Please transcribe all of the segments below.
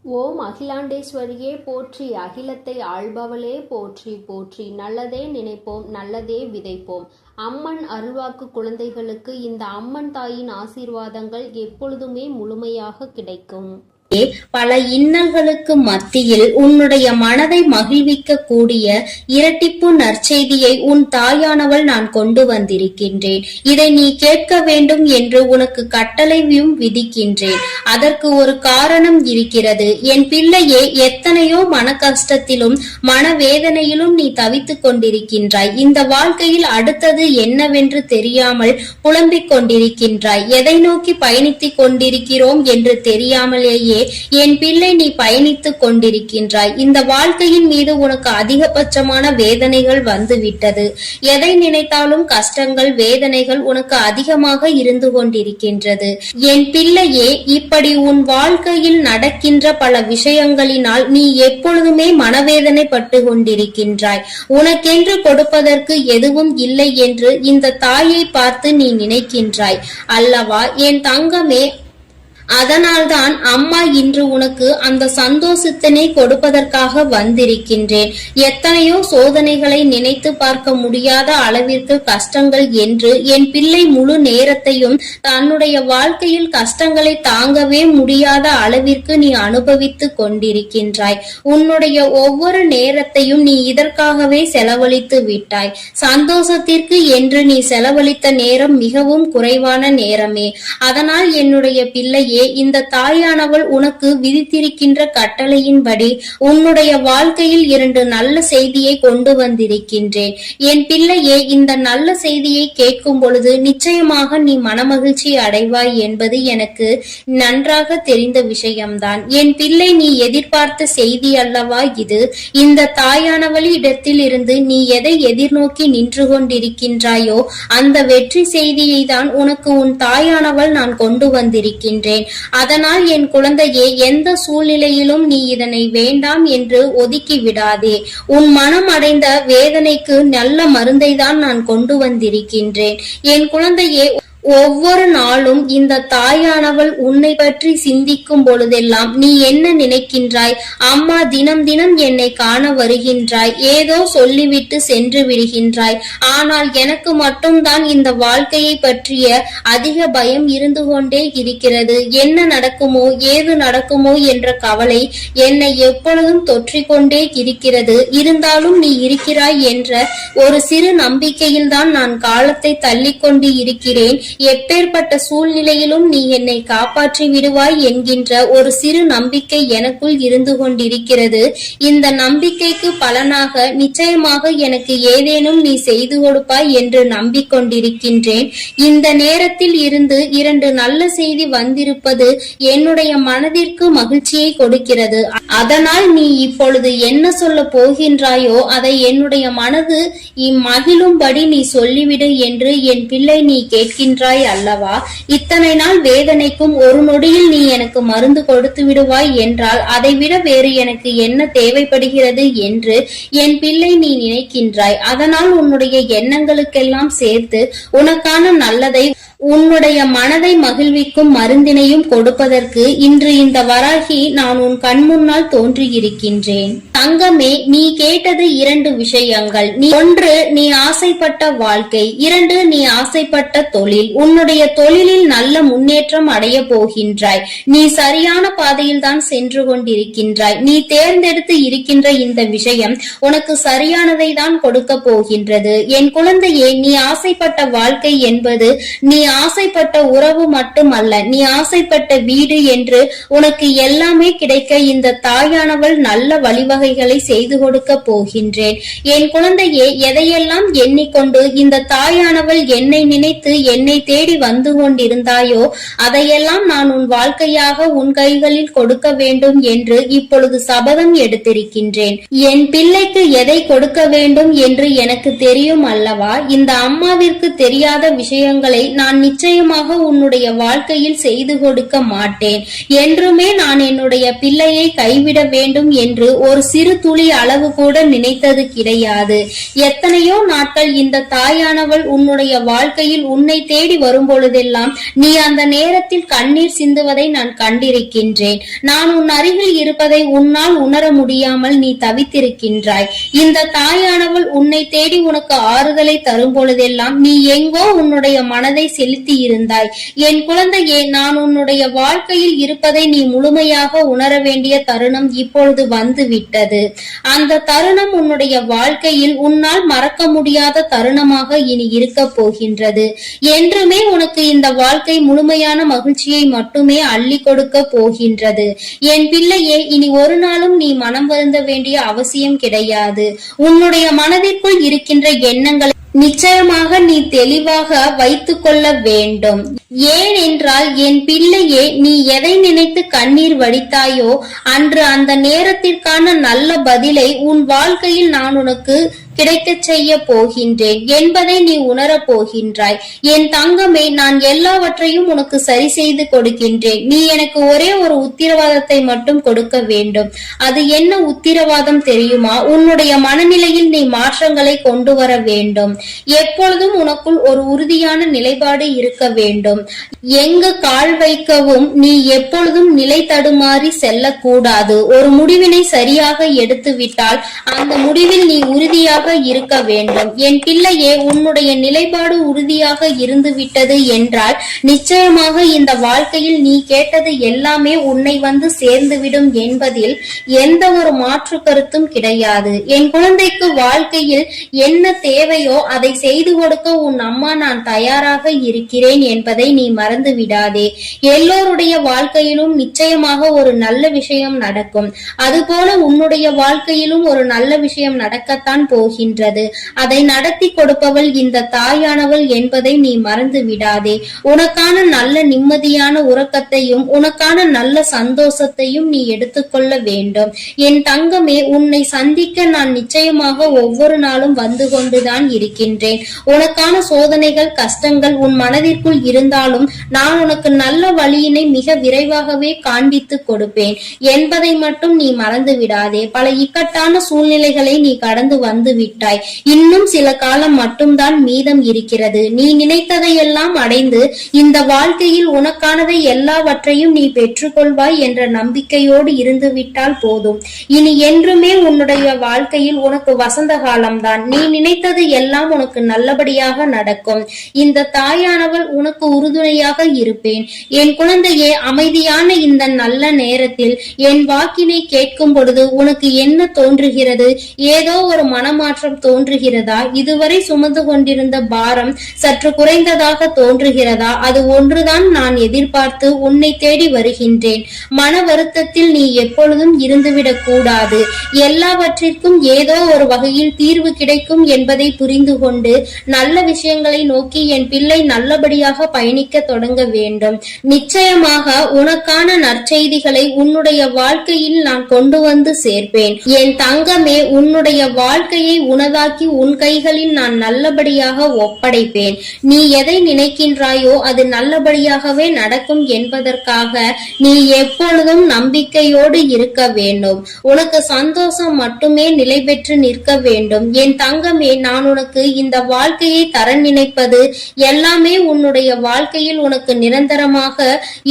ஓம் அகிலாண்டேஸ்வரியே போற்றி, அகிலத்தை ஆள்பவளே போற்றி போற்றி. நல்லதே நினைப்போம், நல்லதே விதைப்போம். அம்மன் அருள்வாக்கு குழந்தைகளுக்கு இந்த அம்மன் தாயின் ஆசீர்வாதங்கள் எப்பொழுதுமே முழுமையாக கிடைக்கும். பல இன்னல்களுக்கு மத்தியில் உன்னுடைய மனதை மகிழ்விக்க கூடிய இரட்டிப்பு நற்செய்தியை உன் தாயானவள் நான் கொண்டு வந்திருக்கின்றேன். இதை நீ கேட்க வேண்டும் என்று உனக்கு கட்டளையும் விதிக்கின்றேன். அதற்கு ஒரு காரணம் இருக்கிறது. என் பிள்ளையே, எத்தனையோ மன கஷ்டத்திலும் மனவேதனையிலும் நீ தவித்துக் கொண்டிருக்கின்றாய். இந்த வாழ்க்கையில் அடுத்தது என்னவென்று தெரியாமல் புலம்பிக் கொண்டிருக்கின்றாய். எதை நோக்கி பயணித்துக் கொண்டிருக்கிறோம் என்று தெரியாமலேயே என் பிள்ளை நீ பயணித்துக் கொண்டிருக்கின்றாய். இந்த வாழ்க்கையின் மீது உனக்கு அதிகபட்சமான வேதனைகள் வந்துவிட்டது. எதை நினைத்தாலும் கஷ்டங்கள், வேதனைகள் உனக்கு அதிகமாக இருந்து கொண்டிருக்கின்றது. என் பிள்ளையே, இப்படி உன் வாழ்க்கையில் நடக்கின்ற பல விஷயங்களினால் நீ எப்பொழுதுமே மனவேதனை பட்டு கொண்டிருக்கின்றாய். உனக்கென்று கொடுப்பதற்கு எதுவும் இல்லை என்று இந்த தாயை பார்த்து நீ நினைக்கின்றாய் அல்லவா என் தங்கமே? அதனால்தான் அம்மா இன்று உனக்கு அந்த சந்தோஷத்தினை கொடுப்பதற்காக வந்திருக்கின்றேன். எத்தனையோ சோதனைகளை நினைத்து பார்க்க முடியாத அளவிற்கு கஷ்டங்கள் என்று என் பிள்ளை முழு நேரத்தையும் தன்னுடைய வாழ்க்கையில் கஷ்டங்களை தாங்கவே முடியாத அளவிற்கு நீ அனுபவித்துக் கொண்டிருக்கின்றாய். உன்னுடைய ஒவ்வொரு நேரத்தையும் நீ இதற்காகவே செலவழித்து விட்டாய். சந்தோஷத்திற்கு என்று நீ செலவழித்த நேரம் மிகவும் குறைவான நேரமே. அதனால் என்னுடைய பிள்ளையே, இந்த தாயானவள் உனக்கு விதித்திருக்கின்ற கட்டளையின்படி உன்னுடைய வாழ்க்கையில் 2 நல்ல செய்தியை கொண்டு வந்திருக்கின்றேன். என் பிள்ளையே, இந்த நல்ல செய்தியை கேட்கும் பொழுது நிச்சயமாக நீ மனமகிழ்ச்சி அடைவாய் என்பது எனக்கு நன்றாக தெரிந்த விஷயம்தான். என் பிள்ளை, நீ எதிர்பார்த்த செய்தி அல்லவா இது? இந்த தாயானவள் இடத்தில் இருந்து நீ எதை எதிர்நோக்கி நின்று கொண்டிருக்கின்றாயோ அந்த வெற்றி செய்தியை தான் உனக்கு உன் தாயானவள் நான் கொண்டு வந்திருக்கின்றேன். அதனால் என் குழந்தையே, எந்த சூழ்நிலையிலும் நீ இதனை வேண்டாம் என்று ஒதுக்கி விடாதே. உன் மனம் அடைந்த வேதனைக்கு நல்ல மருந்தை தான் நான் கொண்டு வந்திருக்கின்றேன். என் குழந்தையே, ஒவ்வொரு நாளும் இந்த தாயானவள் உன்னை பற்றி சிந்திக்கும் பொழுதெல்லாம் நீ என்ன நினைக்கின்றாய்? அம்மா தினம் தினம் என்னை காண வருகின்றாய், ஏதோ சொல்லிவிட்டு சென்று விடுகின்றாய். ஆனால் எனக்கு மட்டும்தான் இந்த வாழ்க்கையை பற்றிய அதிக பயம் இருந்து கொண்டே இருக்கிறது. என்ன நடக்குமோ ஏது நடக்குமோ என்ற கவலை என்னை எப்பொழுதும் தொற்றிக்கொண்டே இருக்கிறது. இருந்தாலும் நீ இருக்கிறாய் என்ற ஒரு சிறு நம்பிக்கையில்தான் நான் காலத்தை தள்ளிக்கொண்டு இருக்கிறேன். எப்பேற்பட்ட சூழ்நிலையிலும் நீ என்னை காப்பாற்றி விடுவாய் என்கின்ற ஒரு சிறு நம்பிக்கை எனக்குள் இருந்து கொண்டிருக்கிறது. இந்த நம்பிக்கைக்கு பலனாக நிச்சயமாக எனக்கு ஏதேனும் நீ செய்து கொடுப்பாய் என்று நம்பிக்கொண்டிருக்கின்றேன். இந்த நேரத்தில் இருந்து 2 நல்ல செய்தி வந்திருப்பது என்னுடைய மனதிற்கு மகிழ்ச்சியை கொடுக்கிறது. அதனால் நீ இப்பொழுது என்ன சொல்ல போகின்றாயோ அதை என்னுடைய மனது மகிழும்படி நீ சொல்லிவிடு என்று என் பிள்ளை நீ கேட்கின்ற அல்லவா? இத்தனை நாள் வேதனைக்கும் ஒரு நொடியில் நீ எனக்கு மருந்து கொடுத்து விடுவாய் என்றால் அதை விட வேறு எனக்கு என்ன தேவைப்படுகிறது என்று என் பிள்ளை நீ நினைக்கின்றாய். அதனால் உன்னுடைய எண்ணங்களுக்கெல்லாம் சேர்த்து உனக்கான நல்லதை, உன்னுடைய மனதை மகிழ்விக்கும் மருந்தினையும் கொடுப்பதற்கு இன்று இந்த வராகி நான் உன் கண் முன்னால் தோன்றியிருக்கின்றேன். தங்கமே, நீ கேட்டது 2 விஷயங்கள். 1, நீ ஆசைப்பட்ட வாழ்க்கை. 2, நீ ஆசைப்பட்ட தொழில். உன்னுடைய தொழிலில் நல்ல முன்னேற்றம் அடைய போகின்றாய். நீ சரியான பாதையில் தான் சென்று கொண்டிருக்கின்றாய். நீ தேர்ந்தெடுத்து இருக்கின்ற இந்த விஷயம் உனக்கு சரியானதை தான் கொடுக்க போகின்றது. என் குழந்தையே, நீ ஆசைப்பட்ட வாழ்க்கை என்பது நீ ஆசைப்பட்ட உறவு மட்டுமல்ல, நீ ஆசைப்பட்ட வீடு என்று உனக்கு எல்லாமே கிடைக்க இந்த தாயானவள் நல்ல வழிவகைகளை செய்து கொடுக்க போகின்றேன். என் குழந்தையே, எதையெல்லாம் எண்ணிக்கொண்டு இந்த தாயானவள் என்னை நினைத்து என்னை தேடி வந்து கொண்டிருந்தாயோ அதையெல்லாம் நான் உன் வாழ்க்கையாக உன் கைகளில் கொடுக்க வேண்டும் என்று இப்பொழுது சபதம் எடுத்திருக்கின்றேன். என் பிள்ளைக்கு எதை கொடுக்க வேண்டும் என்று எனக்கு தெரியும் அல்லவா? இந்த அம்மாவிற்கு தெரியாத விஷயங்களை நான் நிச்சயமாக உன்னுடைய வாழ்க்கையில் செய்து கொடுக்க மாட்டேன். என்றுமே நான் என்னுடைய பிள்ளையை கைவிட வேண்டும் என்று ஒரு சிறு துளி அளவு கூட நினைத்தது கிடையாது. எத்தனையோ நாட்கள் இந்த தாயானவள் உன்னுடைய வாழ்க்கையில் உன்னை தேடி வரும் பொழுதெல்லாம் நீ அந்த நேரத்தில் கண்ணீர் சிந்துவதை நான் கண்டிருக்கின்றேன். நான் உன் அருகில் இருப்பதை உன்னால் உணர முடியாமல் நீ தவித்திருக்கின்றாய். இந்த தாயானவள் உன்னை தேடி உனக்கு ஆறுதலை தரும் பொழுதெல்லாம் நீ எங்கோ உன்னுடைய மனதை செலுத்தி இருந்தாய். என் குழந்தையே, நான் உன்னுடைய வாழ்க்கையில் இருப்பதை நீ முழுமையாக உணர வேண்டிய தருணம் இப்பொழுது வந்து விட்டது. அந்த தருணம் உன்னுடைய வாழ்க்கையில் உன்னால் மறக்க முடியாத தருணமாக இனி இருக்க போகின்றது. என்றுமே உனக்கு இந்த வாழ்க்கை முழுமையான மகிழ்ச்சியை மட்டுமே அள்ளி கொடுக்க போகின்றது. என் பிள்ளையே, இனி ஒரு நாளும் நீ மனம் வருந்த வேண்டிய அவசியம் கிடையாது. உன்னுடைய மனதிற்குள் இருக்கின்ற எண்ணங்களை நிச்சயமாக நீ தெளிவாக வைத்துக் கொள்ள வேண்டும். ஏன் என்றால் என் பிள்ளையே, நீ எதை நினைத்து கண்ணீர் வடித்தாயோ அன்று அந்த நேரத்திற்கான நல்ல பதிலை உன் வாழ்க்கையில் நான் உனக்கு கிடைக்க செய்ய போகின்றேன் என்பதை நீ உணரப் போகின்றாய். என் தங்கமே, நான் எல்லாவற்றையும் உனக்கு சரி செய்து கொடுக்கின்றேன். நீ எனக்கு ஒரே ஒரு உத்திரவாதத்தை மட்டும் கொடுக்க வேண்டும். அது என்ன உத்திரவாதம் தெரியுமா? உன்னுடைய மனநிலையில் நீ மாற்றங்களை கொண்டு வர வேண்டும். எப்பொழுதும் உனக்குள் ஒரு உறுதியான நிலைப்பாடு இருக்க வேண்டும். எங்கு கால் வைக்கவும் நீ எப்பொழுதும் நிலை தடுமாறி செல்லக்கூடாது. ஒரு முடிவினை சரியாக எடுத்து விட்டால் அந்த முடிவில் நீ உறுதியாக இருக்க வேண்டும். என் பிள்ளையே, உன்னுடைய நிலைப்பாடு உறுதியாக இருந்து விட்டது என்றால் நிச்சயமாக இந்த வாழ்க்கையில் நீ கேட்டது எல்லாமே உன்னை வந்து சேர்ந்துவிடும் என்பதில் எந்த ஒரு மாற்று கருத்தும் கிடையாது. என் குழந்தைக்கு வாழ்க்கையில் என்ன தேவையோ அதை செய்து கொடுக்க உன் அம்மா நான் தயாராக இருக்கிறேன் என்பதை நீ மறந்து விடாதே. எல்லோருடைய வாழ்க்கையிலும் நிச்சயமாக ஒரு நல்ல விஷயம் நடக்கும். அதுபோல உன்னுடைய வாழ்க்கையிலும் ஒரு நல்ல விஷயம் நடக்கத்தான் போகின்றது. அதை நடத்தி கொடுப்பவள் இந்த தாயானவள் என்பதை நீ மறந்து விடாதே. உனக்கான நல்ல நிம்மதியான உறக்கத்தையும் உனக்கான நல்ல சந்தோஷத்தையும் நீ எடுத்துக்கொள்ள வேண்டும். என் தங்கமே, உன்னை சந்திக்க நான் நிச்சயமாக ஒவ்வொரு நாளும் வந்து கொண்டுதான் இருக்கின்றேன். உனக்கான சோதனைகள் கஷ்டங்கள் உன் மனதிற்குள் இருந்தாலும் நான் உனக்கு நல்ல வழியினை மிக விரைவாகவே காண்பித்து கொடுப்பேன் என்பதை மட்டும் நீ மறந்து விடாதே. பல இக்கட்டான சூழ்நிலைகளை நீ கடந்து வந்து விட்டாய். இன்னும் சில காலம் மட்டும்தான் மீதம் இருக்கிறது. நீ நினைத்ததையெல்லாம் அடைந்து இந்த வாழ்க்கையில் உனக்கானதை எல்லாவற்றையும் நீ பெற்றுக்கொள்வாய் என்ற நம்பிக்கையோடு இருந்து விட்டால் போதும். இனி என்றுமே உன்னுடைய வாழ்க்கையில் உனக்கு வசந்த காலம்தான். நீ நினைத்தது எல்லாம் உனக்கு நல்லபடியாக நடக்கும். இந்த தாயானவள் உனக்கு உறுதுணையாக இருப்பேன். என் குழந்தையே, அமைதியான இந்த நல்ல நேரத்தில் என் வாக்கினை கேட்கும் பொழுது உனக்கு என்ன தோன்றுகிறது? ஏதோ ஒரு மனமாற்றம் தோன்றுகிறதா? இதுவரை சுமந்து கொண்டிருந்த பாரம் சற்று குறைந்ததாக தோன்றுகிறதா? அது ஒன்றுதான் நான் எதிர்பார்த்து உன்னை தேடி வருகின்றேன். மன வருத்தத்தில் நீ எப்பொழுதும் இருந்துவிடக் கூடாது. எல்லாவற்றிற்கும் ஏதோ ஒரு வகையில் தீர்வு கிடைக்கும் என்பதை புரிந்து கொண்டு நல்ல விஷயங்களை நோக்கி என் பிள்ளை நல்லபடியாக பயணிக்க தொடங்க வேண்டும். நிச்சயமாக உனக்கான நற்செய்திகளை உன்னுடைய வாழ்க்கையில் நான் கொண்டு வந்து சேர்ப்பேன். என் தங்கமே, உன்னுடைய வாழ்க்கையை உனதாக்கி உன் கைகளில் நான் நல்லபடியாக ஒப்படைப்பேன். நீ எதை நினைக்கின்றாயோ அது நல்லபடியாகவே நடக்கும் என்பதற்காக நீ எப்பொழுதும் நம்பிக்கையோடு இருக்க வேண்டும். உனக்கு சந்தோஷம் மட்டுமே நிலை பெற்று நிற்க வேண்டும். என் தங்கமே, நான் உனக்கு இந்த வாழ்க்கையை தர நினைப்பது எல்லாமே உன்னுடைய வாழ்க்கையில் உனக்கு நிரந்தரமாக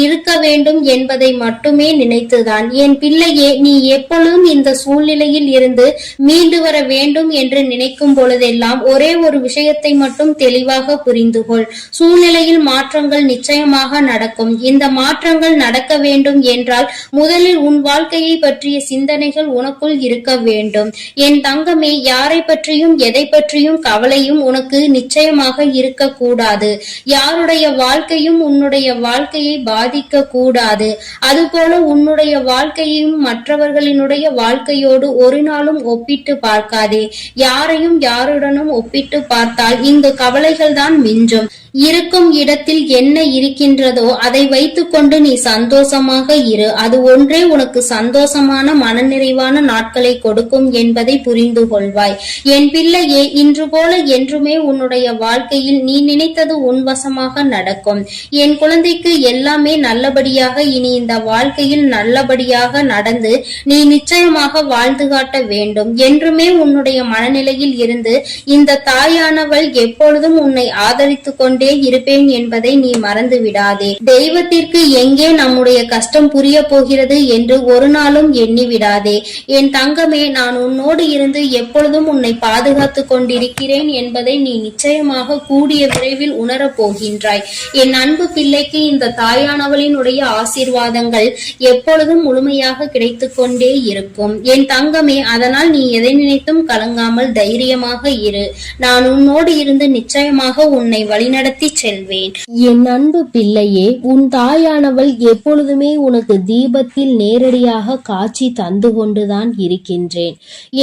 இருக்க வேண்டும் என்பதை மட்டுமே நினைத்துதான். என் பிள்ளையே, நீ எப்பொழுதும் இந்த சூழ்நிலையில் இருந்து மீண்டு வர வேண்டும் என்று நினைக்கும் பொழுதெல்லாம் ஒரே ஒரு விஷயத்தை மட்டும் தெளிவாக புரிந்து கொள். சூழ்நிலையில் மாற்றங்கள் நிச்சயமாக நடக்கும். இந்த மாற்றங்கள் நடக்க வேண்டும் என்றால் முதலில் உன் வாழ்க்கையை பற்றிய சிந்தனைகள் உனக்குள் இருக்க வேண்டும். என் தங்கமே, யாரை பற்றியும் எதை பற்றியும் கவலையும் உனக்கு நிச்சயமாக இருக்கக்கூடாது. யாருடைய வாழ்க்கையும் உன்னுடைய வாழ்க்கையை பாதிக்க கூடாது. அதுபோல உன்னுடைய வாழ்க்கையையும் மற்றவர்களினுடைய வாழ்க்கையோடு ஒரு நாளும் ஒப்பிட்டு பார்க்காதே. யாரையும் யாருடனும் ஒப்பிட்டு பார்த்தால் இங்கு கவலைகள் தான் மிஞ்சும். இருக்கும் இடத்தில் என்ன இருக்கின்றதோ அதை வைத்துக்கொண்டு நீ சந்தோஷமாக இரு. அது ஒன்றே உனக்கு சந்தோஷமான மனநிறைவான நாட்களை கொடுக்கும் என்பதை புரிந்து கொள்வாய். என் பிள்ளையே, இன்று போல என்றுமே உன்னுடைய வாழ்க்கையில் நீ நினைத்தது உன்வசமாக நடக்கும். என் குழந்தைக்கு எல்லாமே நல்லபடியாக இனி இந்த வாழ்க்கையில் நல்லபடியாக நடந்து நீ நிச்சயமாக வாழ்ந்து காட்ட வேண்டும். என்றுமே உன்னுடைய மனநிலையில் இருந்து இந்த தாயானவள் எப்பொழுதும் உன்னை ஆதரித்துக் கொண்டே இருப்பேன் என்பதை நீ மறந்து விடாதே. தெய்வத்திற்கு எங்கே நம்முடைய கஷ்டம் புரிய போகிறது என்று ஒரு நாளும் எண்ணி விடாதே. என் தங்கமே, நான் உன்னோடு இருந்து எப்பொழுதும் உன்னை பாதுகாத்துக் கொண்டிருக்கிறேன் என்பதை நீ நிச்சயமாக கூடிய விரைவில் உணரப் போகின்றாய். என் அன்பு பிள்ளைக்கு இந்த தாயானவளினுடைய ஆசீர்வாதங்கள் எப்பொழுதும் முழுமையாக கிடைத்துக் கொண்டே இருக்கும். என் தங்கமே, அதனால் நீ எதை நினைத்தும் கலங்காமல் தைரியமாக இரு. நான் உன்னோடு இருந்து நிச்சயமாக உன்னை வழிநடத்தி செல்வேன். என் அன்பு பிள்ளையே, உன் தாயானவள் எப்பொழுதுமே உனக்கு தீபத்தில் நேரடியாக காட்சி தந்து கொண்டுதான் இருக்கின்றேன்.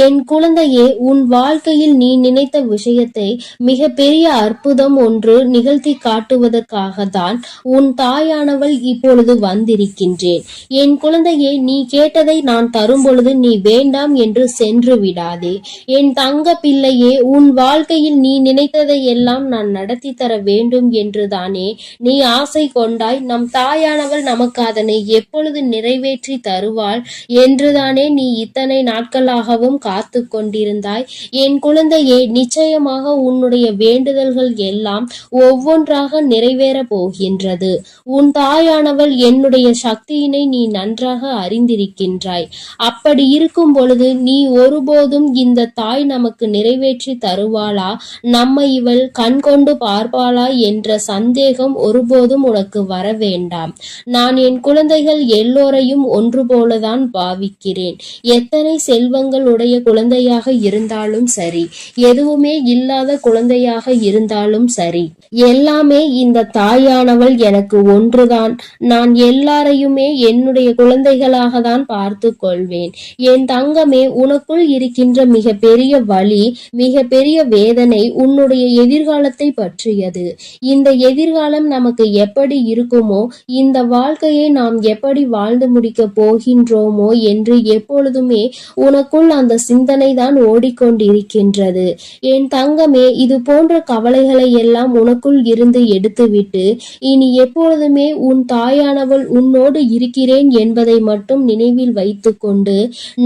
என் குழந்தையே, உன் வாழ்க்கையில் நீ நினைத்த விஷயத்தை மிக பெரிய அற்புதம் ஒன்று நிகழ்த்தி காட்டுவதற்காக தான் உன் தாயானவள் இப்பொழுது வந்திருக்கின்றேன். என் குழந்தையே, நீ கேட்டதை நான் தரும் பொழுது நீ வேண்டாம் என்று சென்று விடாதே. என் தங்க பிள்ளையே, உன் வாழ்க்கையில் நீ நினைத்ததை எல்லாம் நான் நடத்தி தர வேண்டும் என்றுதானே நீ ஆசை கொண்டாய். நம் தாயானவள் நமக்கு அதனை எப்பொழுது நிறைவேற்றி தருவாள் என்றுதானே நீ இத்தனை நாட்களாகவும் காத்து கொண்டிருந்தாய். என் குழந்தையே, நிச்சயமாக உன்னுடைய வேண்டுதல்கள் எல்லாம் ஒவ்வொன்றாக நிறைவேற போகின்றது. உன் தாயானவள் என்னுடைய சக்தியினை நீ நன்றாக அறிந்திருக்கின்றாய். அப்படி இருக்கும் பொழுது நீ ஒருபோதும் இந்த தாய் நமக்கு நிறைவேற்றி தருவாளா, நம்மை இவள் கண் கொண்டு பார்ப்பாளா என்ற சந்தேகம் ஒருபோதும் உனக்கு வர வேண்டாம். நான் என் குழந்தைகள் எல்லோரையும் ஒன்று போலதான் பாவிக்கிறேன். எத்தனை செல்வங்கள் உடைய குழந்தையாக இருந்தாலும் சரி, எதுவுமே இல்லாத குழந்தையாக இருந்தாலும் சரி, எல்லாமே இந்த தாயானவள் எனக்கு ஒன்றுதான். நான் எல்லாரையுமே என்னுடைய குழந்தைகளாக தான் பார்த்து கொள்வேன். என் தங்கமே, உனக்குள் இருக்கின்ற மிக பெரிய வலி, மிக பெரிய வேதனை உன்னுடைய எதிர்காலத்தை பற்றியது. இந்த எதிர்காலம் நமக்கு எப்படி இருக்குமோ, இந்த வாழ்க்கையை நாம் எப்படி வாழ்ந்து முடிக்க போகின்றோமோ என்று எப்பொழுதுமே உனக்குள் அந்த சிந்தனை தான் ஓடிக்கொண்டிருக்கின்றது. என் தங்கமே, இது போன்ற கவலைகளை எல்லாம் உனக்குள் இருந்து எடுத்துவிட்டு இனி எப்பொழுதுமே உன் தாயானவள் உன்னோடு இருக்கிறேன் என்பதை மட்டும் நினைவில் வைத்துக்கொண்டு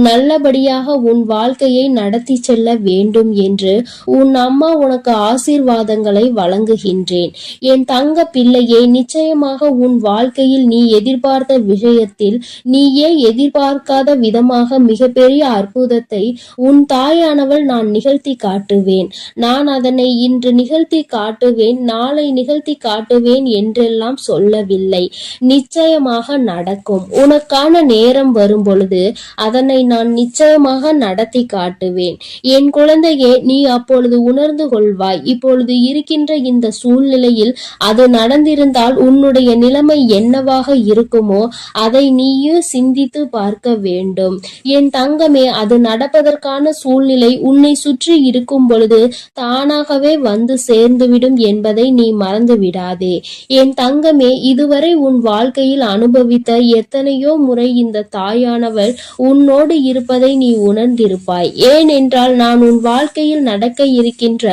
நல்லபடியாக உன் வாழ்க்கையை நடத்தி செல்ல வேண்டும் என்று உன் அம்மா உனக்கு ஆசீர்வாதங்களை வழங்குகின்றேன். என் தங்க பிள்ளையே, நிச்சயமாக உன் வாழ்க்கையில் நீ எதிர்பார்த்த விஷயத்தில் நீயே எதிர்பார்க்காத விதமாக மிகப்பெரிய அற்புதத்தை உன் தாயானவள் நான் நிகழ்த்தி காட்டுவேன். நான் அதனை இன்று நிகழ்த்தி காட்டுவேன், நாளை நிகழ்த்தி காட்டுவேன் என்றெல்லாம் சொல்லவில்லை. நிச்சயமாக நடக்கும். உனக்கான நேரம் வரும் பொழுது அதனை நான் நிச்சயமாக நடத்தி காட்டுவேன். என் குழந்தையே, நீ அப்பொழுது உணர்ந்து கொள்வாய். இப்பொழுது இருக்கின்ற இந்த சூழ்நிலையில் அது நடந்திருந்தால் உன்னுடைய நிலைமை என்னவாக இருக்குமோ அதை நீயும் சிந்தித்து பார்க்க வேண்டும். என் தங்கமே, அது நடப்பதற்கான சூழ்நிலை உன்னை சுற்றி இருக்கும் பொழுது தானாகவே வந்து சேர்ந்துவிடும் என்பதை நீ மறந்து விடாதே. என் தங்கமே, இதுவரை உன் வாழ்க்கையில் அனுபவித்த எத்தனையோ முறை இந்த தாயானவள் உன்னோடு இருப்பதை நீ உணர்ந்திருப்பாய். ஏனென்றால் நான் உன் வாழ்க்கையில் நடக்க இருக்கின்ற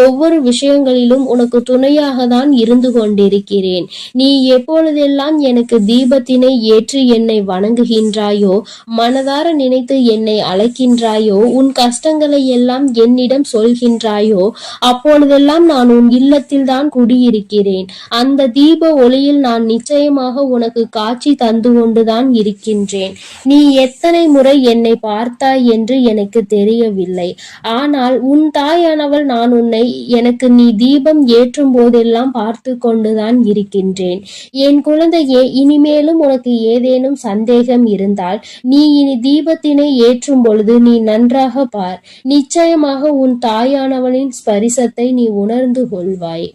ஒவ்வொரு விஷயங்களிலும் உனக்கு துணையாக தான் இருந்து கொண்டிருக்கிறேன். நீ எப்பொழுதெல்லாம் எனக்கு தீபத்தினை ஏற்றி என்னை வணங்குகின்றாயோ, மனதார நினைத்து என்னை அழைக்கின்றாயோ, உன் கஷ்டங்களை எல்லாம் என்னிடம் சொல்கின்றாயோ, அப்பொழுதெல்லாம் நான் உன் இல்லத்தில் தான் குடியிருக்கிறேன். அந்த தீப ஒளியில் நான் நிச்சயமாக உனக்கு காட்சி தந்து கொண்டுதான் இருக்கின்றேன். நீ எத்தனை முறை என்னை பார்த்தாய் என்று எனக்கு தெரியவில்லை. ஆனால் உன் தாயானவள் நான் உன்னை எனக்கு நீ தீபம் ஏற்றும் போதெல்லாம் பார்த்து கொண்டுதான் இருக்கின்றேன். என் குழந்தையே, இனிமேலும் உனக்கு ஏதேனும் சந்தேகம் இருந்தால் நீ இனி தீபத்தினை ஏற்றும் பொழுது நீ நன்றாக பார். நிச்சயமாக உன் தாயானவளின் ஸ்பரிசத்தை நீ உணர்ந்து கொள்வாய்.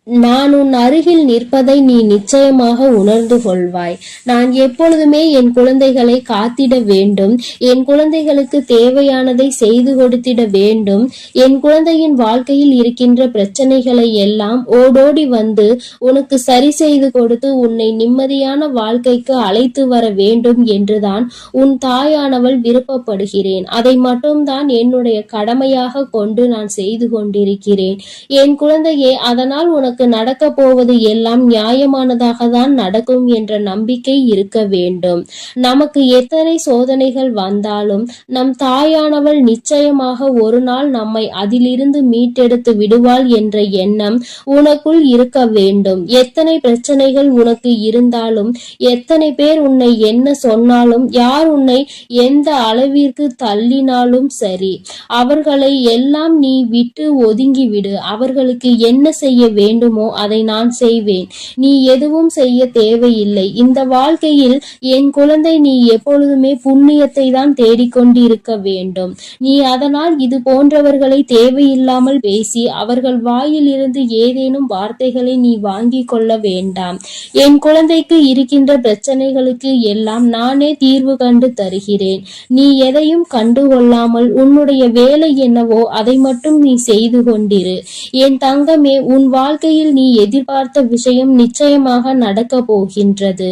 நான் உன் அருகில் நிற்பதை நீ நிச்சயமாக உணர்ந்து கொள்வாய். நான் எப்பொழுதுமே என் குழந்தைகளை காத்திட வேண்டும். என் குழந்தைகளுக்கு தேவையானதை செய்து கொடுத்திட வேண்டும். என் குழந்தையின் வாழ்க்கையில் இருக்கின்ற பிரச்சனைகளை எல்லாம் ஓடோடி வந்து உனக்கு சரி செய்து கொடுத்து உன்னை நிம்மதியான வாழ்க்கைக்கு அழைத்து வர வேண்டும் என்றுதான் உன் தாயானவள் விருப்பப்படுகிறேன். அதை மட்டும்தான் என்னுடைய கடமையாக கொண்டு நான் செய்து கொண்டிருக்கிறேன். என் குழந்தையே, அதனால் உனக்கு நடக்க போவது எல்லாம் நியாயமானதாக தான் நடக்கும் என்ற நம்பிக்கை இருக்க வேண்டும். நமக்கு எத்தனை சோதனைகள் வந்தாலும் நம் தாயானவள் நிச்சயமாக ஒரு நாள் நம்மை அதிலிருந்து மீட்டெடுத்து விடுவாள் என்ற எண்ணம் உனக்குள் இருக்க வேண்டும். எத்தனை பிரச்சனைகள் உனக்கு இருந்தாலும், எத்தனை பேர் உன்னை என்ன சொன்னாலும், யார் உன்னை எந்த அளவிற்கு தள்ளினாலும் சரி, அவர்களை எல்லாம் நீ விட்டு ஒதுங்கிவிடு. அவர்களுக்கு என்ன செய்ய வேண்டுமோ அதை நான் செய்வேன். நீ எதுவும் செய்ய தேவையில்லை. இந்த வாழ்க்கையில் என் குழந்தை, நீ எப்பொழுதுமே புண்ணியத்தை தான் தேடிக்கொண்டிருக்க வேண்டும். நீ அதனால் இது போன்றவர்களை தேவையில்லாமல் பேசி அவர்கள் வாயில் இருந்து ஏதேனும் வார்த்தைகளை நீ வாங்கி கொள்ள வேண்டாம். என் குழந்தைக்கு இருக்கின்ற பிரச்சனைகளுக்கு எல்லாம் நானே தீர்வு கண்டு தருகிறேன். நீ எதையும் கண்டுகொள்ளாமல் உன்னுடைய வேலை என்னவோ அதை மட்டும் நீ செய்து கொண்டிரு. என் தங்கமே, உன் வாழ்க்கையில் நீ எதிர்பார்த்த விஷயம் நிச்சயமாக நடக்க போகின்றது.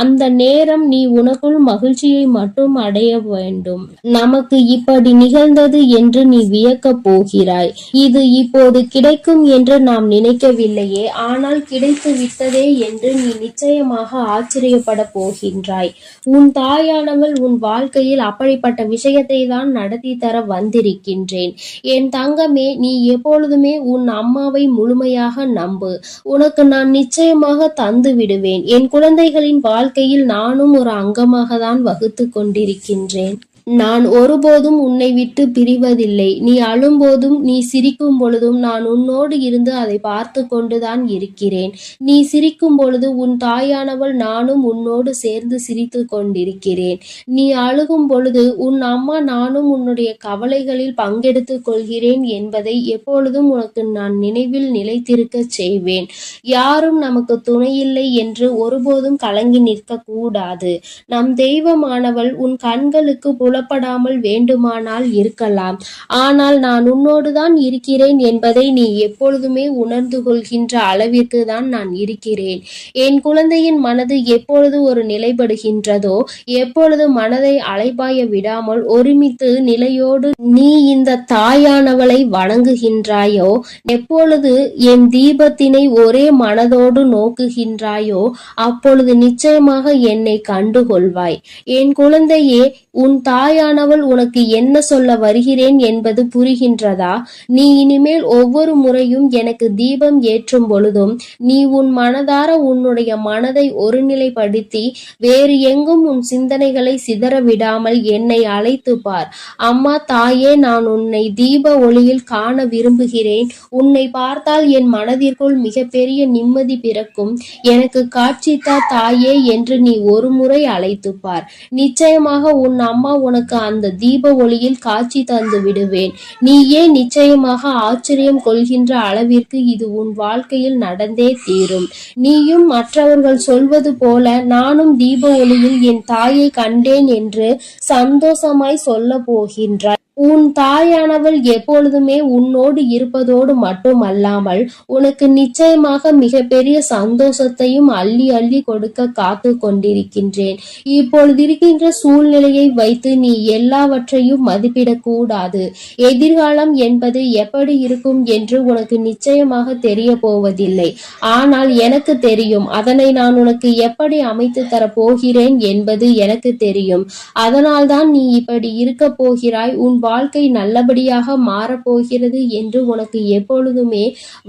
அந்த நேரம் நீ உனக்குள் மகிழ்ச்சியை மட்டும் அடைய வேண்டும். நமக்கு இப்படி நிகழ்ந்தது என்று நீ வியக்க போகிறாய். இது இப்போது கிடைக்கும் என்று நாம் நினைக்கவில்லையே, ஆனால் கிடைத்து விட்டதே என்று நீ நிச்சயமாக ஆச்சரியப்பட போகின்றாய். உன் தாயானவள் உன் வாழ்க்கையில் அப்படிப்பட்ட விஷயத்தை தான் நடத்தி தர வந்திருக்கின்றேன். என் தங்கமே, நீ எப்பொழுதுமே உன் அம்மாவை முழுமையாக நம்பு. உனக்கு நான் நிச்சயமாக தந்து விடுவேன். என் குழந்தைகளின் வாழ்க்கையில் நானும் ஒரு அங்கமாக தான் வகுத்து கொண்டிருக்கின்றேன். நான் ஒருபோதும் உன்னை விட்டு பிரிவதில்லை. நீ அழும்போதும் நீ சிரிக்கும் பொழுதும் நான் உன்னோடு இருந்து அதை பார்த்து கொண்டுதான் இருக்கிறேன். நீ சிரிக்கும் பொழுது உன் தாயானவள் நானும் உன்னோடு சேர்ந்து சிரித்து கொண்டிருக்கிறேன். நீ அழுகும் பொழுது உன் அம்மா நானும் உன்னுடைய கவலைகளில் பங்கெடுத்துக் கொள்கிறேன் என்பதை எப்பொழுதும் உனக்கு நான் நினைவில் நிலைத்திருக்க செய்வேன். யாரும் நமக்கு துணையில்லை என்று ஒருபோதும் கலங்கி நிற்க கூடாது. நம் தெய்வமானவள் உன் கண்களுக்கு புலப்படாமல் வேண்டுமானால் இருக்கலாம். ஆனால் நான் உன்னோடுதான் இருக்கிறேன் என்பதை நீ எப்பொழுதுமே உணர்ந்து கொள்கின்ற அளவிற்கு தான் நான் இருக்கிறேன். என் குழந்தையின் மனது எப்பொழுது ஒரு நிலைப்படுகின்றதோ, எப்பொழுது மனதை அலைபாய விடாமல் ஒருமித்து நிலையோடு நீ இந்த தாயானவளை வணங்குகின்றாயோ, எப்பொழுது என் தீபத்தினை ஒரே மனதோடு நோக்குகின்றாயோ, அப்பொழுது நிச்சயமாக என்னை கண்டுகொள்வாய். என் குழந்தையே, உன் தாயானவள் உனக்கு என்ன சொல்ல வருகிறேன் என்பது புரிகின்றதா? நீ இனிமேல் ஒவ்வொரு முறையும் எனக்கு தீபம் ஏற்றும் பொழுதும் நீ உன் மனதார உன்னுடைய மனதை ஒருநிலைப்படுத்தி வேறு எங்கும் உன் சிந்தனைகளை சிதற விடாமல் என்னை அழைத்து பார். அம்மா, தாயே, நான் உன்னை தீப ஒளியில் காண விரும்புகிறேன். உன்னை பார்த்தால் என் மனதிற்குள் மிகப்பெரிய நிம்மதி பிறக்கும். எனக்கு காட்சித்தா தாயே என்று நீ ஒரு முறை அழைத்து பார். நிச்சயமாக உன் அம்மா உனக்கு அந்த தீப ஒளியில் காட்சி தந்து விடுவேன். நீயே நிச்சயமாக ஆச்சரியம் கொள்கின்ற அளவிற்கு இது உன் வாழ்க்கையில் நடந்தே தீரும். நீயும் மற்றவர்கள் சொல்வது போல நானும் தீப ஒளியில் என் தாயை கண்டேன் என்று சந்தோஷமாய் சொல்ல போகின்றாய். உன் தாயானவள் எப்பொழுதுமே உன்னோடு இருப்பதோடு மட்டுமல்லாமல் உனக்கு நிச்சயமாக மிகப்பெரிய சந்தோஷத்தையும் அள்ளி அள்ளி கொடுக்க காத்து கொண்டிருக்கின்றேன். இப்பொழுது இருக்கின்ற சூழ்நிலையை வைத்து நீ எல்லாவற்றையும் மதிப்பிடக்கூடாது. எதிர்காலம் என்பது எப்படி இருக்கும் என்று உனக்கு நிச்சயமாக தெரிய போவதில்லை. ஆனால் எனக்கு தெரியும். அதனை நான் உனக்கு எப்படி அமைத்து தரப் போகிறேன் என்பது எனக்கு தெரியும். அதனால்தான் நீ இப்படி இருக்க போகிறாய். உன் வாழ்க்கை நல்லபடியாக மாறப்போகிறது என்று உனக்கு எப்பொழுதுமே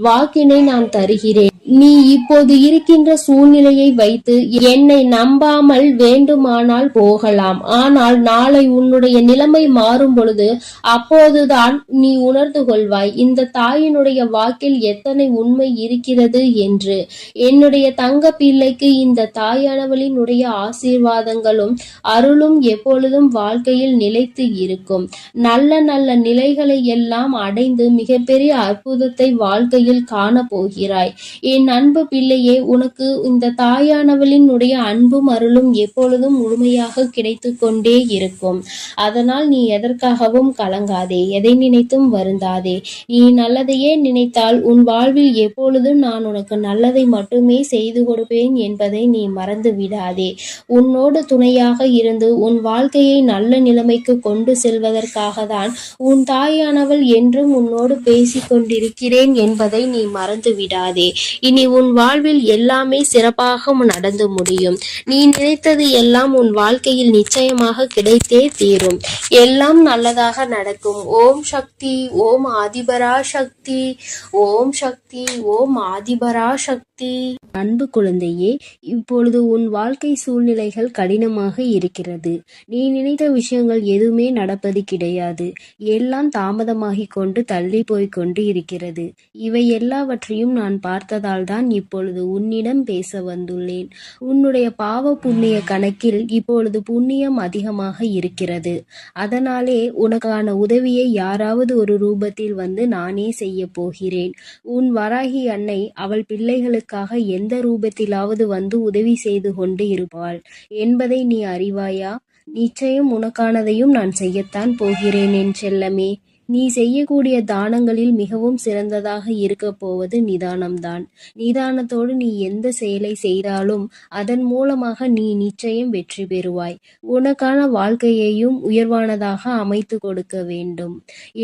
வாக்கினை நான் தருகிறேன். நீ இப்போது இருக்கின்ற சூழ்நிலையை வைத்து என்னை நம்பாமல் வேண்டுமானால் போகலாம். ஆனால் நாளை உன்னுடைய நிலைமை மாறும் பொழுது அப்போதுதான் நீ உணர்ந்து கொள்வாய் இந்த தாயினுடைய வாக்கில் எத்தனை உண்மை இருக்கிறது என்று. என்னுடைய தங்க பிள்ளைக்கு இந்த தாயானவளினுடைய ஆசீர்வாதங்களும் அருளும் எப்பொழுதும் வாழ்க்கையில் நிலைத்து இருக்கும். நல்ல நல்ல நிலைகளை எல்லாம் அடைந்து மிகப்பெரிய அற்புதத்தை வாழ்க்கையில் காணப் போகிறாய். என் அன்பு பிள்ளையே, உனக்கு இந்த தாயானவளினுடைய அன்பும் அருளும் எப்பொழுதும் முழுமையாக கிடைத்து கொண்டே இருக்கும். அதனால் நீ எதற்காகவும் கலங்காதே, எதை நினைத்தும் வருந்தாதே. நீ நல்லதையே நினைத்தால் உன் வாழ்வில் எப்பொழுதும் நான் உனக்கு நல்லதை மட்டுமே செய்து கொடுப்பேன் என்பதை நீ மறந்து விடாதே. உன்னோடு துணையாக இருந்து உன் வாழ்க்கையை நல்ல நிலைமைக்கு கொண்டு செல்வதற்காக தான் உன் தாயானவள் என்றும் உன்னோடு பேசிக் கொண்டிருக்கிறேன் என்பதை நீ மறந்து விடாதே. இனி உன் வாழ்வில் எல்லாமே சிறப்பாக நடந்து முடியும். நீ நினைத்தது எல்லாம் உன் வாழ்க்கையில் நிச்சயமாக கிடைத்தே தீரும். எல்லாம் நல்லதாக நடக்கும். ஓம் சக்தி, ஓம் ஆதிபரா சக்தி, ஓம் சக்தி, ஓம் ஆதிபரா சக்தி. அன்பு குழந்தையே, இப்பொழுது உன் வாழ்க்கை சூழ்நிலைகள் கடினமாக இருக்கிறது. நீ நினைத்த விஷயங்கள் எதுவுமே நடப்பது கிடையாது. எல்லாம் தாமதமாகிக் கொண்டு தள்ளி போய்கொண்டு இருக்கிறது. இவை எல்லாவற்றையும் நான் பார்த்ததால் தான் இப்பொழுது உன்னிடம் பேச வந்துள்ளேன். உன்னுடைய பாவ புண்ணிய கணக்கில் இப்பொழுது புண்ணியம் அதிகமாக இருக்கிறது. அதனாலே உனக்கான உதவியை யாராவது ஒரு ரூபத்தில் வந்து நானே செய்ய போகிறேன். உன் வராகி அன்னை அவள் பிள்ளைகளுக்காக எந்த ரூபத்திலாவது வந்து உதவி செய்து கொண்டு இருப்பாள் என்பதை நீ அறிவாயா? நிச்சயம் உனக்கானதையும் நான் செய்யத்தான் போகிறேன் என் செல்லமே. நீ செய்யக்கூடிய தானங்களில் மிகவும் சிறந்ததாக இருக்க போவது நிதானம்தான். நிதானத்தோடு நீ எந்த செயலை செய்தாலும் அதன் மூலமாக நீ நிச்சயம் வெற்றி பெறுவாய். உனக்கான வாழ்க்கையையும் உயர்வானதாக அமைத்து கொடுக்க வேண்டும்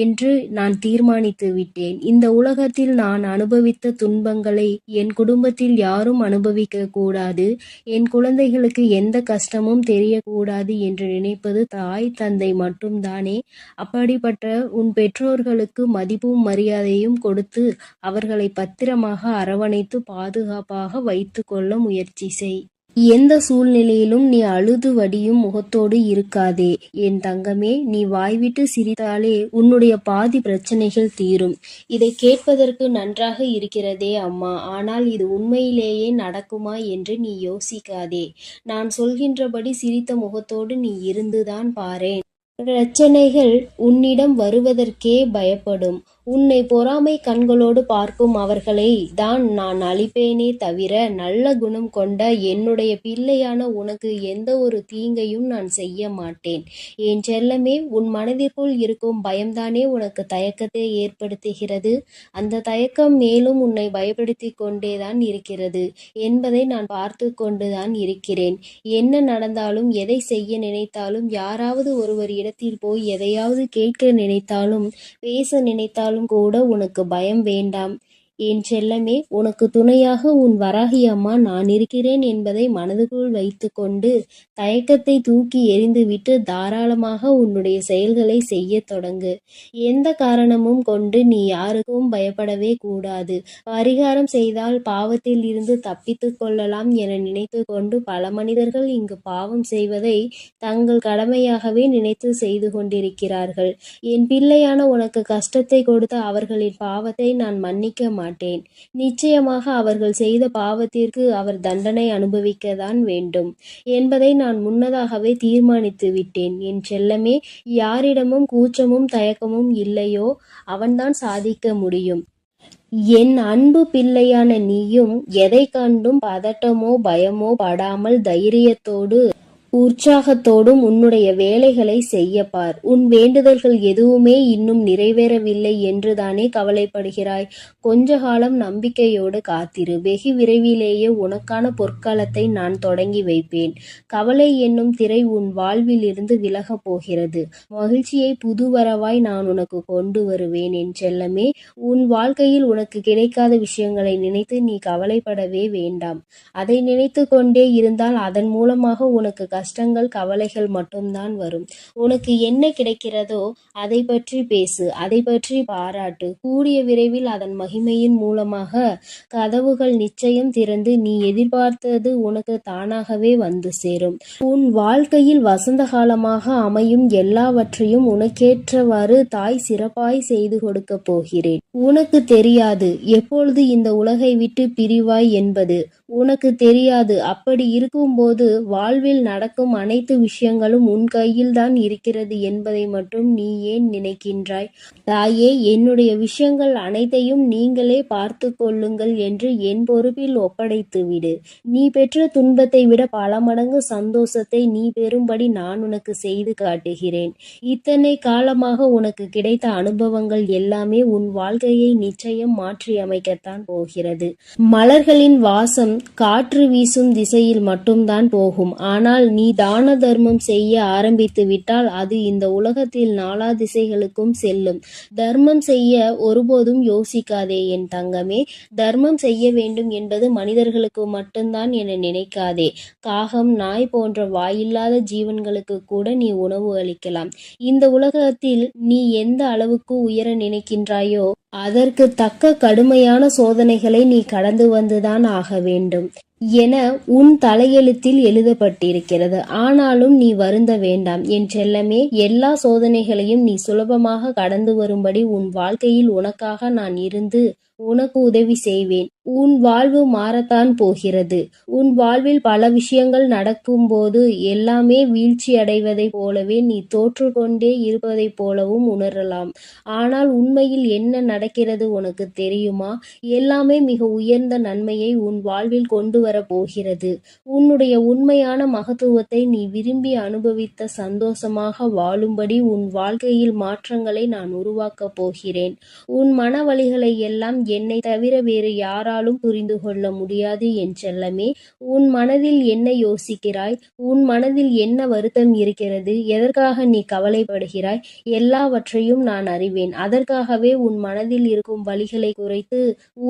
என்று நான் தீர்மானித்து விட்டேன். இந்த உலகத்தில் நான் அனுபவித்த துன்பங்களை என் குடும்பத்தில் யாரும் அனுபவிக்க கூடாது, என் குழந்தைகளுக்கு எந்த கஷ்டமும் தெரியக்கூடாது என்று நினைப்பது தாய் தந்தை மட்டும்தானே. அப்படிப்பட்ட உன் பெற்றோர்களுக்கு மதிப்பும் மரியாதையும் கொடுத்து அவர்களை பத்திரமாக அரவணைத்து பாதுகாப்பாக வைத்து கொள்ள முயற்சி செய். எந்த சூழ்நிலையிலும் நீ அழுது வடியும் முகத்தோடு இருக்காதே என் தங்கமே. நீ வாய்விட்டு சிரித்தாலே உன்னுடைய பாதி பிரச்சனைகள் தீரும். இதை கேட்பதற்கு நன்றாக இருக்கிறதே அம்மா, ஆனால் இது உண்மையிலேயே நடக்குமா என்று நீ யோசிக்காதே. நான் சொல்கின்றபடி சிரித்த முகத்தோடு நீ இருந்துதான் பாரேன். பிரச்சனைகள் உன்னிடம் வருவதற்கே பயப்படும். உன்னை பொறாமை கண்களோடு பார்க்கும் அவர்களை தான் நான் அழிப்பேனே தவிர நல்ல குணம் கொண்ட என்னுடைய பிள்ளையான உனக்கு எந்த ஒரு தீங்கையும் நான் செய்ய மாட்டேன். என் செல்லமே, உன் மனதிற்குள் இருக்கும் பயம்தானே உனக்கு தயக்கத்தை ஏற்படுத்துகிறது. அந்த தயக்கம் மேலும் உன்னை பயப்படுத்தி கொண்டேதான் இருக்கிறது என்பதை நான் பார்த்து கொண்டுதான் இருக்கிறேன். என்ன நடந்தாலும், எதை செய்ய நினைத்தாலும், யாராவது ஒருவர் இடத்தில் போய் எதையாவது கேட்க நினைத்தாலும், பேச நினைத்தாலும் கூட உனக்கு பயம் வேண்டாம் என் செல்லமே. உனக்கு துணையாக உன் வராகி அம்மா நான் இருக்கிறேன் என்பதை மனதுக்குள் வைத்து கொண்டு தயக்கத்தை தூக்கி எறிந்துவிட்டு தாராளமாக உன்னுடைய செயல்களை செய்ய தொடங்கு. எந்த காரணமும் கொண்டு நீ யாருக்கும் பயப்படவே கூடாது. பரிகாரம் செய்தால் பாவத்தில் இருந்து தப்பித்து கொள்ளலாம் என நினைத்து கொண்டு பல மனிதர்கள் இங்கு பாவம் செய்வதை தங்கள் கடமையாகவே நினைத்து செய்து கொண்டிருக்கிறார்கள். என் பிள்ளையான உனக்கு கஷ்டத்தை கொடுத்த அவர்களின் பாவத்தை நான் மன்னிக்க மாட்டேன். நிச்சயமாக அவர்கள் செய்த பாவத்திற்கு அவர் தண்டனை அனுபவிக்கத்தான் வேண்டும் என்பதை நான் முன்னதாகவே தீர்மானித்து விட்டேன் என் செல்லமே. யாரிடமும் கூச்சமும் தயக்கமும் இல்லையோ அவன்தான் சாதிக்க முடியும். என் அன்பு பிள்ளையான நீயும் எதை கண்டும் பதட்டமோ பயமோ படாமல் தைரியத்தோடு உற்சாகத்தோடும் உன்னுடைய வேலைகளை செய்யப்பார். உன் வேண்டுதல்கள் எதுவுமே இன்னும் நிறைவேறவில்லை என்றுதானே கவலைப்படுகிறாய். கொஞ்ச காலம் நம்பிக்கையோடு காத்திரு. வெகு விரைவிலேயே உனக்கான பொற்காலத்தை நான் தொடங்கி வைப்பேன். கவலை என்னும் திரை உன் வாழ்வில் இருந்து விலகப் போகிறது. மகிழ்ச்சியை புதுவரவாய் நான் உனக்கு கொண்டு வருவேன் என் செல்லமே. உன் வாழ்க்கையில் உனக்கு கிடைக்காத விஷயங்களை நினைத்து நீ கவலைப்படவே வேண்டாம். அதை நினைத்து கொண்டே இருந்தால் அதன் மூலமாக உனக்கு கஷ்டங்கள் கவலைகள் மட்டும்தான் வரும். உனக்கு என்ன கிடைக்கிறதோ அதை பற்றி பேசு, அதை பற்றி பாராட்டு. கூடிய விரைவில் அதன் மகிமையின் மூலமாக கதவுகள் நிச்சயம் திறந்து நீ எதிர்பார்த்தது உனக்கு தானாகவே வந்து சேரும். உன் வாழ்க்கையில் வசந்த காலமாக அமையும் எல்லாவற்றையும் உனக்கேற்றவாறு தாய் சிறப்பாய் செய்து கொடுக்க போகிறேன். உனக்கு தெரியாது எப்பொழுது இந்த உலகை விட்டு பிரிவாய் என்பது. உனக்கு தெரியாது. அப்படி இருக்கும்போது வாழ்வில் நடக்கும் அனைத்து விஷயங்களும் உன் கையில்தான் இருக்கிறது என்பதை மட்டும் நீ ஏன் நினைக்கின்றாய்? தாயே, என்னுடைய விஷயங்கள் அனைத்தையும் நீங்களே பார்த்து கொள்ளுங்கள் என்று என் பொறுப்பில் ஒப்படைத்து விடு. நீ பெற்ற துன்பத்தை விட பல மடங்கு சந்தோஷத்தை நீ பெறும்படி நான் உனக்கு செய்து காட்டுகிறேன். இத்தனை காலமாக உனக்கு கிடைத்த அனுபவங்கள் எல்லாமே உன் வாழ்க்கையை நிச்சயம் மாற்றி அமைக்கத்தான் போகிறது. மலர்களின் வாசம் காற்று வீசும் திசையில் மட்டும்தான் போகும். ஆனால் நீ தான தர்மம் செய்ய ஆரம்பித்து விட்டால் அது இந்த உலகத்தில் நாலா திசைகளுக்கும் செல்லும். தர்மம் செய்ய ஒருபோதும் யோசிக்காதே என் தங்கமே. தர்மம் செய்ய வேண்டும் என்பது மனிதர்களுக்கு மட்டும்தான் என நினைக்காதே. காகம், நாய் போன்ற வாயில்லாத ஜீவன்களுக்கு கூட நீ உணவு அளிக்கலாம். இந்த உலகத்தில் நீ எந்த அளவுக்கு உயர நினைக்கின்றாயோ அதற்கு தக்க கடுமையான சோதனைகளை நீ கடந்து வந்துதான் ஆக வேண்டும் என உன் தலையெழுத்தில் எழுதப்பட்டிருக்கிறது. ஆனாலும் நீ வருந்த வேண்டாம் என் செல்லமே. எல்லா சோதனைகளையும் நீ சுலபமாக கடந்து வரும்படி உன் வாழ்க்கையில் உனக்காக நான் இருந்து உனக்கு உதவி செய்வேன். உன் வாழ்வு மாறத்தான் போகிறது. உன் வாழ்வில் பல விஷயங்கள் நடக்கும்போது எல்லாமே வீழ்ச்சி அடைவதைப் போலவே நீ தோற்று கொண்டே இருப்பதைப் போலவும் உணரலாம். ஆனால் உண்மையில் என்ன நடக்கிறது உனக்கு தெரியுமா? எல்லாமே மிக உயர்ந்த நன்மையை உன் வாழ்வில் கொண்டு வரப் போகிறது. உன்னுடைய உண்மையான மகத்துவத்தை நீ விரும்பி அனுபவித்த சந்தோஷமாக வாழும்படி உன் வாழ்க்கையில் மாற்றங்களை நான் உருவாக்கப் போகிறேன். உன் மன வலிகளை எல்லாம் என்னை தவிர வேறு யாராலும் புரிந்து கொள்ள முடியாது என் செல்லமே. உன் மனதில் என்ன யோசிக்கிறாய்? உன் மனதில் என்ன வருத்தம் இருக்கிறது? எதற்காக நீ கவலைப்படுகிறாய்? எல்லாவற்றையும் நான் அறிவேன். அதற்காகவே உன் மனதில் இருக்கும் வலிகளை குறைத்து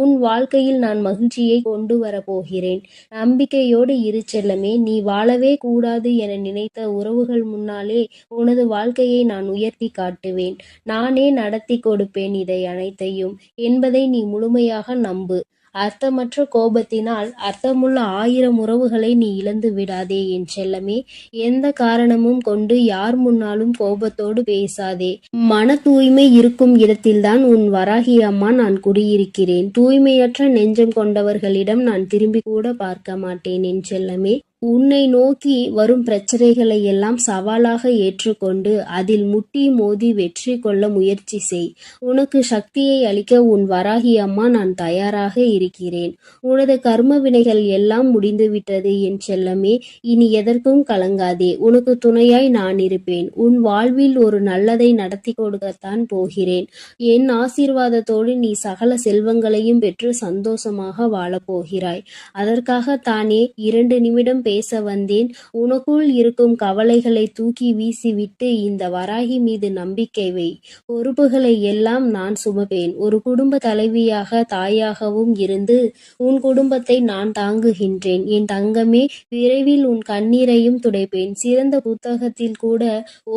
உன் வாழ்க்கையில் நான் மகிழ்ச்சியை கொண்டு வரப்போகிறேன். நம்பிக்கையோடு இரு செல்லமே. நீ வாழவே கூடாது என நினைத்த உறவுகள் முன்னாலே உனது வாழ்க்கையை நான் உயர்த்தி காட்டுவேன். நானே நடத்தி கொடுப்பேன் இதை அனைத்தையும் என்பதை நீ முழுமையாக நம்பு. அர்த்தமற்ற கோபத்தினால் அர்த்தமுள்ள 1000 உறவுகளை நீ இழந்து விடாதே என் செல்லமே. எந்த காரணமும் கொண்டு யார் முன்னாலும் கோபத்தோடு பேசாதே. மன தூய்மை இருக்கும் இடத்தில்தான் உன் வராகி அம்மா நான் குடியிருக்கிறேன். தூய்மையற்ற நெஞ்சம் கொண்டவர்களிடம் நான் திரும்பி கூட பார்க்க மாட்டேன் என் செல்லமே. உன்னை நோக்கி வரும் பிரச்சனைகளை எல்லாம் சவாலாக ஏற்றுக்கொண்டு அதில் முட்டி மோதி வெற்றி கொள்ள முயற்சி செய். உனக்கு சக்தியை அளிக்க உன் வராகி அம்மா நான் தயாராக இருக்கிறேன். உனது கர்ம வினைகள் எல்லாம் முடிந்துவிட்டது என் செல்லமே. இனி எதற்கும் கலங்காதே. உனக்கு துணையாய் நான் இருப்பேன். உன் வாழ்வில் ஒரு நல்லதை நடத்தி கொடுக்கத்தான் போகிறேன். என் ஆசீர்வாதத்தோடு நீ சகல செல்வங்களையும் பெற்று சந்தோஷமாக வாழப்போகிறாய். அதற்காக தானே 2 நிமிடம் பேச வந்தேன். உனக்குள் இருக்கும் கவலைகளை தூக்கி வீசிவிட்டு இந்த வராகி மீது நம்பிக்கை வை. பொறுப்புகளை எல்லாம் நான் சுமப்பேன். ஒரு குடும்ப தலைவியாக தாயாகவும் இருந்து உன் குடும்பத்தை நான் தாங்குகின்றேன் என் தங்கமே. விரைவில் உன் கண்ணீரையும் துடைப்பேன். சிறந்த புத்தகத்தில் கூட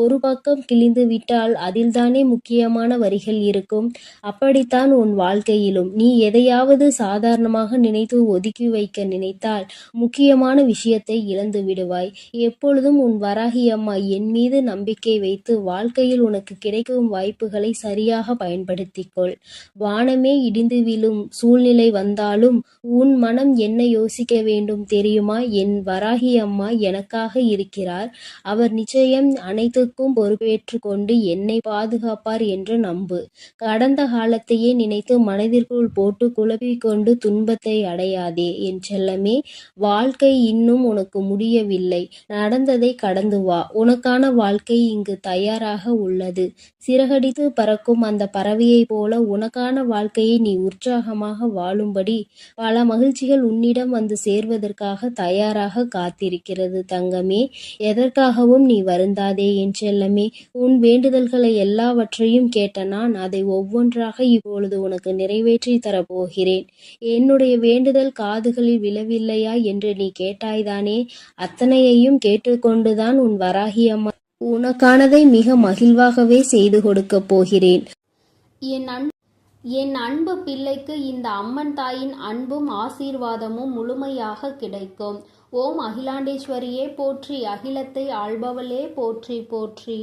ஒரு பக்கம் கிழிந்து விட்டால் அதில்தானே முக்கியமான வரிகள் இருக்கும். அப்படித்தான் உன் வாழ்க்கையிலும் நீ எதையாவது சாதாரணமாக நினைத்து ஒதுக்கி வைக்க நினைத்தால் முக்கியமான விஷயத்தை இழந்து விடுவாய். எப்பொழுதும் உன் வராகி அம்மா என் மீது நம்பிக்கை வைத்து வாழ்க்கையில் உனக்கு கிடைக்கும் வாய்ப்புகளை சரியாக பயன்படுத்திக்கொள். வானமே இடிந்து விழும் சூழ்நிலை வந்தாலும் உன் மனம் என்ன யோசிக்க வேண்டும் தெரியுமா? என் வராகி அம்மா எனக்காக இருக்கிறார். அவர் நிச்சயம் அனைத்துக்கும் பொறுப்பேற்று கொண்டு என்னை பாதுகாப்பார் என்று நம்பு. கடந்த காலத்தையே நினைத்து மனதிற்குள் போட்டு குழப்பிக்கொண்டு துன்பத்தை அடையாதே என் செல்லமே. வாழ்க்கை இன்னும் உனக்கு முடியவில்லை. நடந்ததை கடந்து வா. உனக்கான வாழ்க்கை இங்கு தயாராக உள்ளது. சிறகடித்து பறக்கும் அந்த பறவையைப் போல உனக்கான வாழ்க்கையை நீ உற்சாகமாக வாழும்படி பல மகிழ்ச்சிகள் உன்னிடம் வந்து சேர்வதற்காக தயாராக காத்திருக்கிறது தங்கமே. எதற்காகவும் நீ வருந்தாதே என் செல்லமே. உன் வேண்டுதல்களை எல்லாவற்றையும் கேட்ட நான் அதை ஒவ்வொன்றாக இப்பொழுது உனக்கு நிறைவேற்றி தரப்போகிறேன். என்னுடைய வேண்டுதல் காதுகளில் விழவில்லையா என்று நீ கேட்டாய்தானே? அத்தனையையும் கேட்டுக்கொண்டுதான் உன் வராகி அம்மா உனக்கானதை மிக மகிழ்வாகவே செய்து கொடுக்கப் போகிறேன். என் அன்பு பிள்ளைக்கு இந்த அம்மன் தாயின் அன்பும் ஆசீர்வாதமும் முழுமையாக கிடைக்கும். ஓம் அகிலாண்டேஸ்வரியே போற்றி, அகிலத்தை ஆள்பவளே போற்றி போற்றி.